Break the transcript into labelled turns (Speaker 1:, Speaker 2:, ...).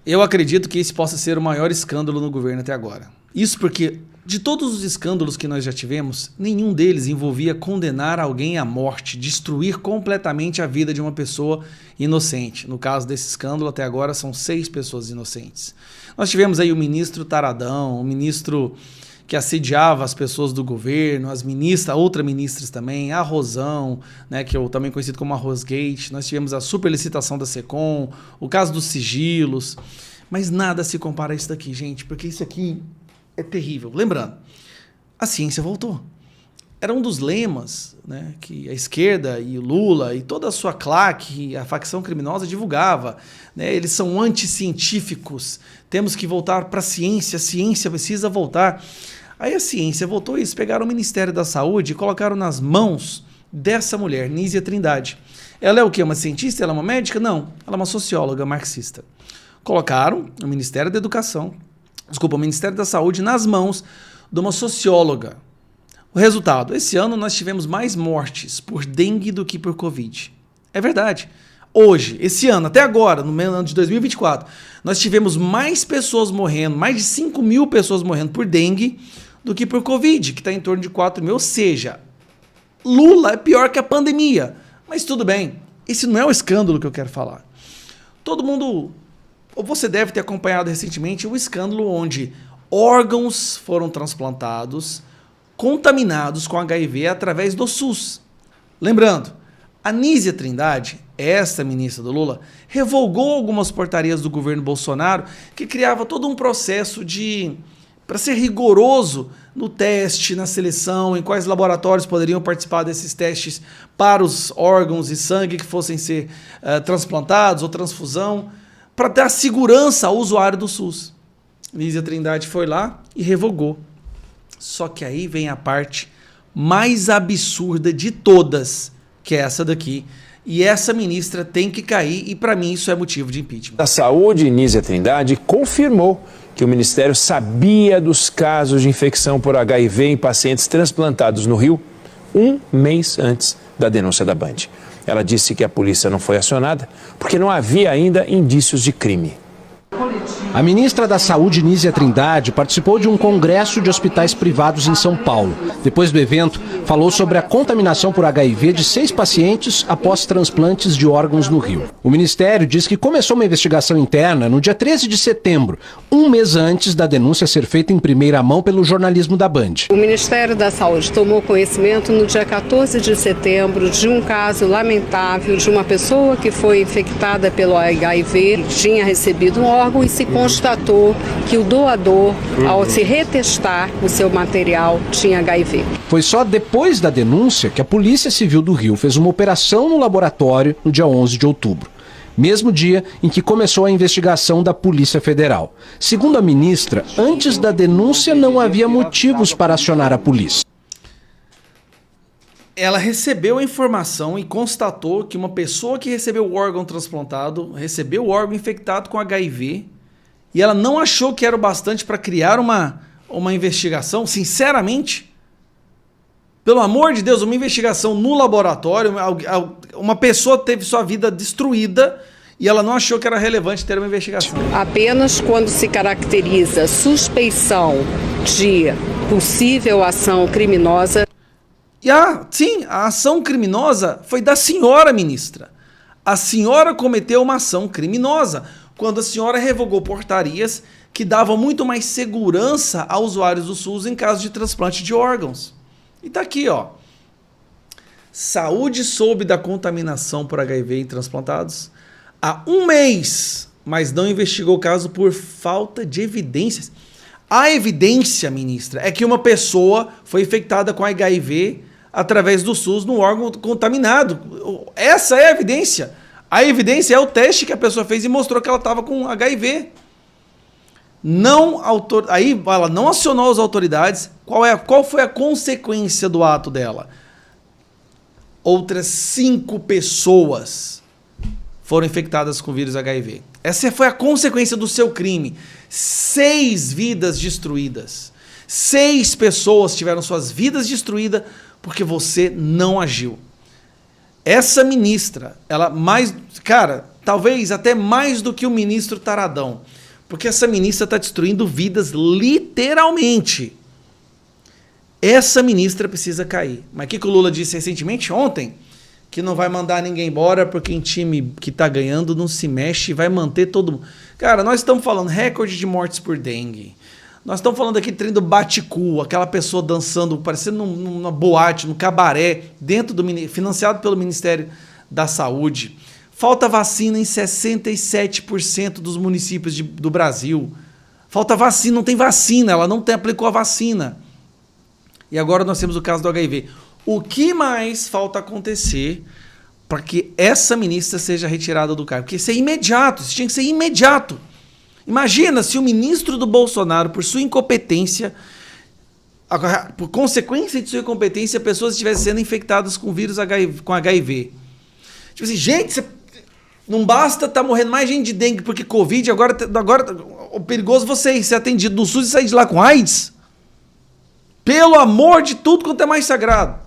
Speaker 1: Eu acredito que esse possa ser o maior escândalo no governo até agora. Isso porque, de todos os escândalos que nós já tivemos, nenhum deles envolvia condenar alguém à morte, destruir completamente a vida de uma pessoa inocente. No caso desse escândalo, até agora, são 6 pessoas inocentes. Nós tivemos aí o ministro Taradão, o ministro que assediava as pessoas do governo, as ministras, outras ministras também, a Rosão, né, que eu também conhecido como a Rosgate. Nós tivemos a superlicitação da Secom, o caso dos sigilos, mas nada se compara a isso daqui, gente, porque isso aqui é terrível. Lembrando, a ciência voltou. Era um dos lemas, né, que a esquerda e o Lula e toda a sua claque, a facção criminosa divulgava, né, eles são anticientíficos, temos que voltar para a ciência precisa voltar. Aí a ciência voltou e eles pegaram o Ministério da Saúde e colocaram nas mãos dessa mulher, Nízia Trindade. Ela é o quê? Uma cientista? Ela é uma médica? Não, ela é uma socióloga marxista. Colocaram o Ministério da Educação, o Ministério da Saúde nas mãos de uma socióloga. O resultado, esse ano nós tivemos mais mortes por dengue do que por Covid. É verdade. Hoje, esse ano, até agora, no ano de 2024, nós tivemos mais pessoas morrendo, mais de 5 mil pessoas morrendo por dengue do que por Covid, que está em torno de 4 mil. Ou seja, Lula é pior que a pandemia. Mas tudo bem, esse não é o escândalo que eu quero falar. Todo mundo, ou você deve ter acompanhado recentemente, o escândalo onde órgãos foram transplantados contaminados com HIV através do SUS. Lembrando, a Nízia Trindade, esta ministra do Lula, revogou algumas portarias do governo Bolsonaro que criava todo um processo para ser rigoroso no teste, na seleção, em quais laboratórios poderiam participar desses testes para os órgãos e sangue que fossem ser transplantados ou transfusão, para dar segurança ao usuário do SUS. Nízia Trindade foi lá e revogou. Só que aí vem a parte mais absurda de todas, que é essa daqui. E essa ministra tem que cair e, para mim, isso é motivo de impeachment.
Speaker 2: A Saúde, Nízia Trindade, confirmou que o Ministério sabia dos casos de infecção por HIV em pacientes transplantados no Rio 1 mês antes da denúncia da Band. Ela disse que a polícia não foi acionada porque não havia ainda indícios de crime.
Speaker 3: A ministra da Saúde, Nízia Trindade, participou de um congresso de hospitais privados em São Paulo. Depois do evento, falou sobre a contaminação por HIV de 6 pacientes após transplantes de órgãos no Rio. O Ministério diz que começou uma investigação interna no dia 13 de setembro, 1 mês antes da denúncia ser feita em primeira mão pelo jornalismo da Band.
Speaker 4: O Ministério da Saúde tomou conhecimento no dia 14 de setembro de um caso lamentável de uma pessoa que foi infectada pelo HIV, tinha recebido um órgão e se constatou que o doador, ao se retestar o seu material, tinha HIV.
Speaker 3: Foi só depois da denúncia que a Polícia Civil do Rio fez uma operação no laboratório no dia 11 de outubro. Mesmo dia em que começou a investigação da Polícia Federal. Segundo a ministra, antes da denúncia não havia motivos para acionar a polícia.
Speaker 1: Ela recebeu a informação e constatou que uma pessoa que recebeu o órgão transplantado recebeu o órgão infectado com HIV e ela não achou que era o bastante para criar uma investigação. Sinceramente, pelo amor de Deus, uma investigação no laboratório, uma pessoa teve sua vida destruída e ela não achou que era relevante ter uma investigação.
Speaker 4: Apenas quando se caracteriza suspeição de possível ação criminosa.
Speaker 1: E sim, a ação criminosa foi da senhora ministra. A senhora cometeu uma ação criminosa quando a senhora revogou portarias que davam muito mais segurança a usuários do SUS em caso de transplante de órgãos. E tá aqui, ó. Saúde soube da contaminação por HIV em transplantados há 1 mês, mas não investigou o caso por falta de evidências. A evidência, ministra, é que uma pessoa foi infectada com HIV através do SUS no órgão contaminado. Essa é a evidência. A evidência é o teste que a pessoa fez e mostrou que ela estava com HIV. Aí ela não acionou as autoridades. Qual foi a consequência do ato dela? Outras 5 pessoas foram infectadas com vírus HIV. Essa foi a consequência do seu crime. 6 vidas destruídas. 6 pessoas tiveram suas vidas destruídas porque você não agiu. Essa ministra, ela mais... Cara, talvez até mais do que o ministro Taradão, porque essa ministra está destruindo vidas literalmente. Essa ministra precisa cair. Mas o que o Lula disse recentemente, ontem? Que não vai mandar ninguém embora porque em time que está ganhando não se mexe e vai manter todo mundo. Cara, nós estamos falando recorde de mortes por dengue. Nós estamos falando aqui do trem do bate-cu, aquela pessoa dançando, parecendo numa boate, num cabaré, financiado pelo Ministério da Saúde. Falta vacina em 67% dos municípios do Brasil. Falta vacina, não tem vacina, ela não aplicou a vacina. E agora nós temos o caso do HIV. O que mais falta acontecer para que essa ministra seja retirada do cargo? Porque isso é imediato, isso tinha que ser imediato. Imagina se o ministro do Bolsonaro, por sua incompetência, por consequência de sua incompetência, pessoas estivessem sendo infectadas com vírus com HIV. Tipo assim, gente, não basta estar morrendo mais gente de dengue porque Covid, agora o perigoso você ser atendido no SUS e sair de lá com AIDS? Pelo amor de tudo quanto é mais sagrado.